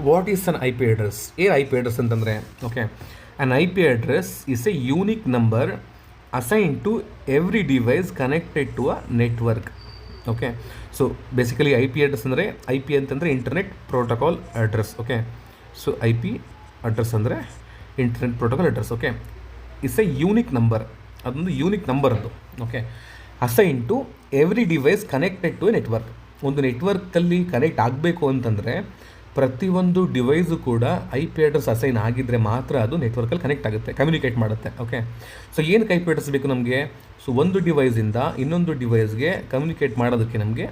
What is an I P address? ಏನು I P address ಅಂತಂದರೆ, okay, an I P address is a unique number assign to every device connected to a network. Okay, so basically I P address ಅಂದರೆ, I P ಅಂತಂದರೆ internet protocol address. Okay, so I P address ಅಂದರೆ internet protocol address. Okay, it's a unique number, ಅದೊಂದು unique number ಅದು. Okay, assign to every device connected to a network. ಒಂದು ನೆಟ್ವರ್ಕಲ್ಲಿ connect ಆಗಬೇಕು ಅಂತಂದರೆ ಪ್ರತಿಯೊಂದು device ಕೂಡ I P address assign ಆಗಿದ್ದರೆ ಮಾತ್ರ ಅದು ನೆಟ್ವರ್ಕಲ್ಲಿ ಕನೆಕ್ಟ್ ಆಗುತ್ತೆ, ಕಮ್ಯುನಿಕೇಟ್ ಮಾಡುತ್ತೆ. ಓಕೆ, ಸೊ ಏನಕ್ಕೆ ಐ ಪಿ ಅಡ್ರೆಸ್ ಬೇಕು ನಮಗೆ? ಸೊ ಒಂದು ಡಿವೈಸಿಂದ ಇನ್ನೊಂದು ಡಿವೈಸ್ಗೆ ಕಮ್ಯುನಿಕೇಟ್ ಮಾಡೋದಕ್ಕೆ ನಮಗೆ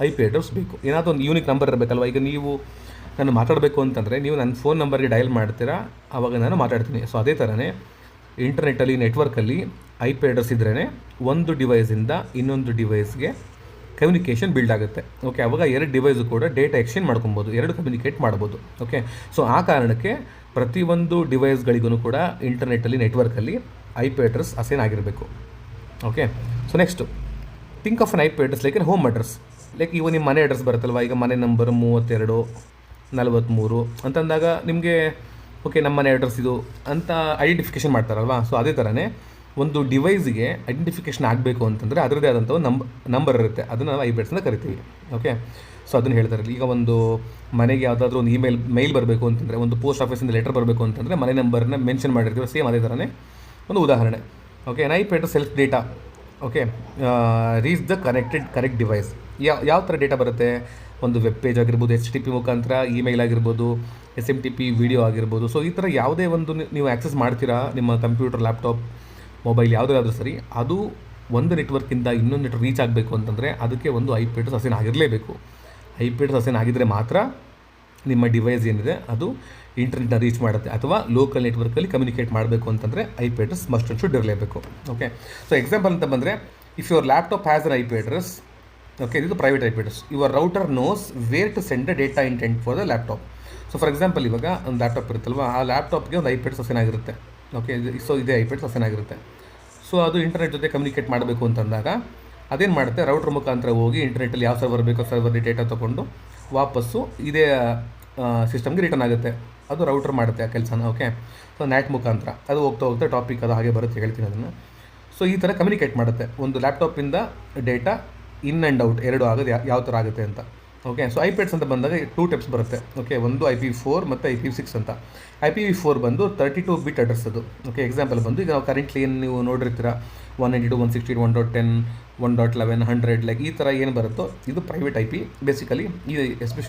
ಐ ಪಿ ಅಡ್ರೆಸ್ ಬೇಕು. ಏನಾದರೂ ಒಂದು ಯೂನಿಕ್ ನಂಬರ್ ಇರಬೇಕಲ್ವ. ಈಗ ನೀವು ನಾನು ಮಾತಾಡಬೇಕು ಅಂತಂದರೆ ನೀವು ನನ್ನ ಫೋನ್ ನಂಬರ್ಗೆ ಡಯಲ್ ಮಾಡ್ತೀರಾ, ಆವಾಗ ನಾನು ಮಾತಾಡ್ತೀನಿ. ಸೊ ಅದೇ ಥರನೇ ಇಂಟರ್ನೆಟ್ಟಲ್ಲಿ, ನೆಟ್ವರ್ಕಲ್ಲಿ ಐ ಪಿ ಅಡ್ರೆಸ್ ಇದ್ರೇ ಒಂದು ಡಿವೈಸಿಂದ ಇನ್ನೊಂದು ಡಿವೈಸ್ಗೆ ಕಮ್ಯುನಿಕೇಷನ್ ಬಿಲ್ಡ್ ಆಗುತ್ತೆ. ಓಕೆ, ಅವಾಗ ಎರಡು ಡಿವೈಸು ಕೂಡ ಡೇಟಾ ಎಕ್ಸ್ಚೇಂಜ್ ಮಾಡ್ಕೊಬೋದು, ಎರಡು ಕಮ್ಯುನಿಕೇಟ್ ಮಾಡ್ಬೋದು. ಓಕೆ, ಸೊ ಆ ಕಾರಣಕ್ಕೆ ಪ್ರತಿಯೊಂದು ಡಿವೈಸ್ಗಳಿಗೂ ಕೂಡ ಇಂಟರ್ನೆಟ್ಟಲ್ಲಿ, ನೆಟ್ವರ್ಕಲ್ಲಿ ಐ ಪಿ ಅಡ್ರೆಸ್ ಅಸೈನ್ ಆಗಿರಬೇಕು. Okay, so next think of an I P address like an home address. Like ಇವಾಗ ನಿಮ್ಮ ಮನೆ ಅಡ್ರೆಸ್ ಬರುತ್ತಲ್ವ, ಈಗ ಮನೆ ನಂಬರ್ 32 43 ಅಂತಂದಾಗ ನಿಮಗೆ ಓಕೆ ನಮ್ಮ ಮನೆ ಅಡ್ರೆಸ್ ಇದು ಅಂತ ಐಡೆಂಟಿಫಿಕೇಷನ್ ಮಾಡ್ತಾರಲ್ವ. ಸೊ ಅದೇ ಥರನೇ ಒಂದು ಡಿವೈಸ್ಗೆ ಐಡೆಂಟಿಫಿಕೇಷನ್ ಆಗಬೇಕು ಅಂತಂದರೆ ಅದರದ್ದೇ ಆದಂಥ ಒಂದು ನಂಬರ್ ಇರುತ್ತೆ, ಅದನ್ನು ನಾವು ಐ ಪಿ ಅಡ್ರೆಸ್ ಅಂತ ಕರಿತೀವಿ. ಓಕೆ, ಸೊ ಅದನ್ನು ಹೇಳ್ತಾರೆ. ಈಗ ಒಂದು ಮನೆಗೆ ಯಾವುದಾದ್ರೂ ಒಂದು ಮೇಲ್ ಬರಬೇಕು ಅಂತಂದರೆ, ಒಂದು ಪೋಸ್ಟ್ ಆಫೀಸಿಂದ ಲೆಟರ್ ಬರಬೇಕು ಅಂತಂದರೆ ಮನೆ ನಂಬರ್ನ ಮೆನ್ಷನ್ ಮಾಡಿರ್ತೀವಿ. ಸೇಮ್ ಅದೇ ಥರನೇ ಒಂದು ಉದಾಹರಣೆ. Okay, I P address self data. Okay, reach the correct device. ಯಾವ ಥರ ಡೇಟಾ ಬರುತ್ತೆ? ಒಂದು ವೆಬ್ ಪೇಜ್ ಆಗಿರ್ಬೋದು, HTTP ಮುಖಾಂತರ, ಇಮೇಲ್ ಆಗಿರ್ಬೋದು, SMTP ವಿಡಿಯೋ ಆಗಿರ್ಬೋದು. ಸೊ ಈ ಥರ ಯಾವುದೇ ಒಂದು ನೀವು ಆ್ಯಕ್ಸೆಸ್ ಮಾಡ್ತೀರಾ ನಿಮ್ಮ ಕಂಪ್ಯೂಟರ್, ಲ್ಯಾಪ್ಟಾಪ್, ಮೊಬೈಲ್ ಯಾವುದಾದ್ರೂ ಸರಿ, ಅದು ಒಂದು ನೆಟ್ವರ್ಕಿಂದ ಇನ್ನೊಂದು ನೆಟ್ವರ್ಕ್ ರೀಚ್ ಆಗಬೇಕು ಅಂತಂದರೆ ಅದಕ್ಕೆ ಒಂದು ಐ ಪಿ ಅಡ್ರೆಸ್ ಅಸೈನ್ ಆಗಿರಲೇಬೇಕು. ಐ ಪಿ ಅಡ್ರೆಸ್ ಅಸೈನ್ ಆಗಿದ್ದರೆ ಮಾತ್ರ ನಿಮ್ಮ ಡಿವೈಸ್ ಏನಿದೆ ಅದು ಇಂಟರ್ನೆಟ್ನ ರೀಚ್ ಮಾಡುತ್ತೆ. ಅಥವಾ ಲೋಕಲ್ ನೆಟ್ವರ್ಕಲ್ಲಿ ಕಮ್ಯುನಿಕೇಟ್ ಮಾಡಬೇಕು ಅಂತಂದರೆ I P address must and should ಇರಲೇಬೇಕು. ಓಕೆ, ಸೊ ಎಕ್ಸಾಂಪಲ್ ಅಂತ ಬಂದರೆ, if your laptop has an I P address, okay, ಇದು private I P address, your router knows where to send the data intent for the laptop. So for example ಇವಾಗ ಒಂದು laptop ಇರುತ್ತಲ್ವ, ಆ ಲ್ಯಾಪ್ಟಾಪ್ಗೆ ಒಂದು I P address assign ಆಗಿರುತ್ತೆ. Okay, so ಇದೇ I P address assign ಆಗಿರುತ್ತೆ. ಸೊ ಅದು ಇಂಟರ್ನೆಟ್ ಜೊತೆ ಕಮ್ಯುನಿಕೇಟ್ ಮಾಡಬೇಕು ಅಂತಂದಾಗ ಅದೇನು ಮಾಡುತ್ತೆ, ರೌಟರ್ ಮುಖಾಂತರ ಹೋಗಿ ಇಂಟರ್ನೆಟ್ಟಲ್ಲಿ ಯಾವ ಸರ್ವರ್ ಬೇಕೋ ಸರ್ವರ್ಗೆ ಡೇಟಾ ತೊಗೊಂಡು ವಾಪಸ್ಸು ಇದೇ ಸಿಸ್ಟಮ್ಗೆ ರಿಟರ್ನ್ ಆಗುತ್ತೆ. ಅದು ರೌಟರ್ ಮಾಡುತ್ತೆ ಆ ಕೆಲಸನ. ಓಕೆ, ಸೊ ನ್ಯಾಟ್ ಮುಖಾಂತರ ಅದು ಹೋಗ್ತಾ ಟಾಪಿಕ್ ಅದು ಹಾಗೆ ಬರುತ್ತೆ, ಹೇಳ್ತೀನಿ ಅದನ್ನು. ಸೊ ಈ ಥರ ಕಮ್ಯುನಿಕೇಟ್ ಮಾಡುತ್ತೆ. ಒಂದು ಲ್ಯಾಪ್ಟಾಪಿಂದ ಡೇಟಾ ಇನ್ ಆ್ಯಂಡ್ ಔಟ್ ಎರಡು ಆಗೋದು ಯಾವ ಥರ ಆಗುತ್ತೆ ಅಂತ. Okay, so I P address ಅಂತ ಬಂದಾಗ 2 ಟೈಪ್ಸ್ ಬರುತ್ತೆ. ಓಕೆ, ಒಂದು IPv4 ಮತ್ತು IPv6 ಅಂತ. IPv4 ಬಂದು 32 ಬಿಟ್ ಅಡ್ರೆಸ್ ಅದು. ಓಕೆ, ಎಕ್ಸಾಂಪಲ್ ಬಂದು ಈಗ ನಾವು ಕರೆಂಟ್ಲಿ ಏನು ನೀವು ನೋಡಿರ್ತೀರ 192.168.1.10 1.11 100 ಲೈಕ್ ಈ ಥರ ಏನು ಬರುತ್ತೋ ಇದು ಪ್ರೈವೇಟ್ IP ಬೇಸಿಕಲಿ. ಇದು ಎಸ್ಪೆಷಲಿ